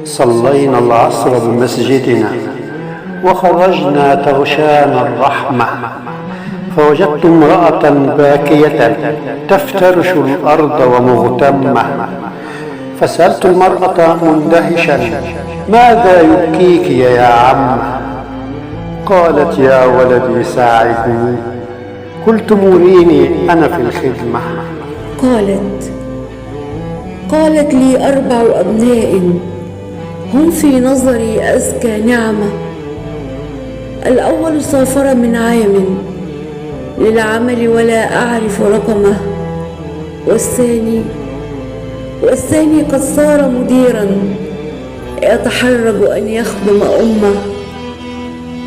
صلينا العصر بمسجدنا وخرجنا تغشانا الرحمة، فوجدت امرأة باكية تفترش الأرض ومغتمة، فسألت المرأة مندهشا: ماذا يبكيك يا عم؟ قالت: يا ولدي ساعدني. قلت: مريني، أنا في الخدمة. قالت لي 4 أبناء هم في نظري أزكى نعمة. الأول سافر من عام للعمل ولا أعرف رقمه، والثاني قد صار مديرا يتحرج أن يخدم أمه،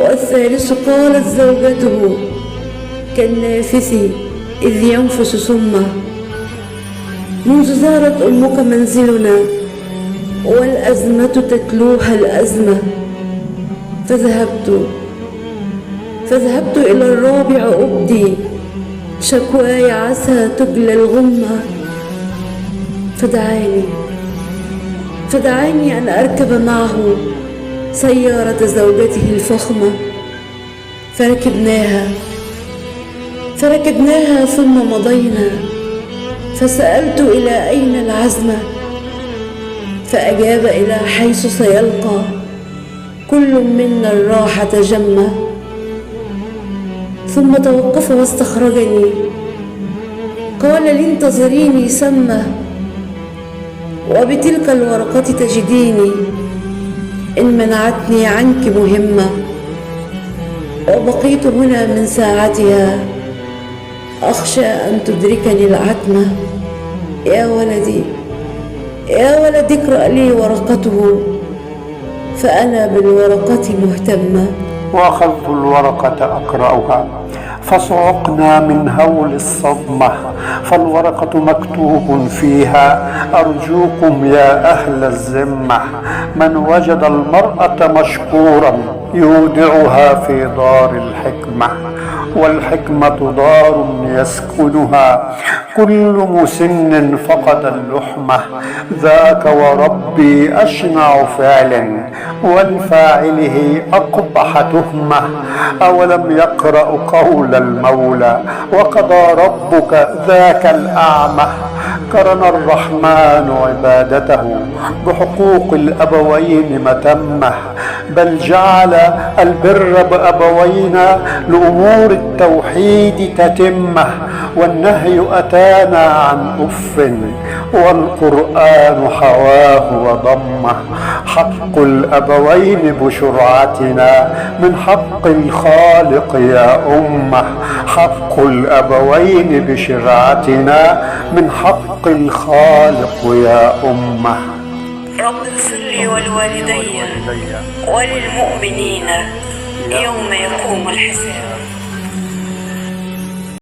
والثالث قالت زوجته كالنافث إذ ينفس سمه: منذ زارت أمك منزلنا والأزمة تتلوها الأزمة. فذهبت إلى الرابع أبدي شكواي عسى تجلى الغمة، فدعاني أن أركب معه سيارة زوجته الفخمة، فركبناها ثم مضينا، فسألت: إلى أين العزمة؟ فأجاب: إلى حيث سيلقى كل منا الراحة جمة. ثم توقف واستخرجني، قال لي: انتظريني سمة، وبتلك الورقة تجديني إن منعتني عنك مهمة. وبقيت هنا من ساعتها أخشى أن تدركني العتمة. يا ولدي اقرأ لي ورقته، فأنا بالورقة مهتمة. وأخذت الورقة أقرأها، فصعقنا من هول الصدمة، فالورقة مكتوب فيها: أرجوكم يا أهل الذمة، من وجد المرأة مشكورا يودعها في دار الحكمة، والحكمة دار يسكنها كل مسن فقد اللحمة، ذاك وربي أشنع فعل ولفاعله أقبح تهمة. أولم يقرأ قول المولى: وقضى ربك ذاك الأعمى. قرن الرحمن عبادته بحقوق الأبوين متمة، بل جعل البر بأبوينا لأمور التوحيد تتمة، والنهي أتانا عن أف والقرآن حواه وضمه. حق الأبوين بشرعتنا من حق الخالق يا أمة، حق الأبوين بشرعتنا من حق الخالق يا أمة. رب اغفر لي ولوالدي وللمؤمنين يوم يقوم الحساب.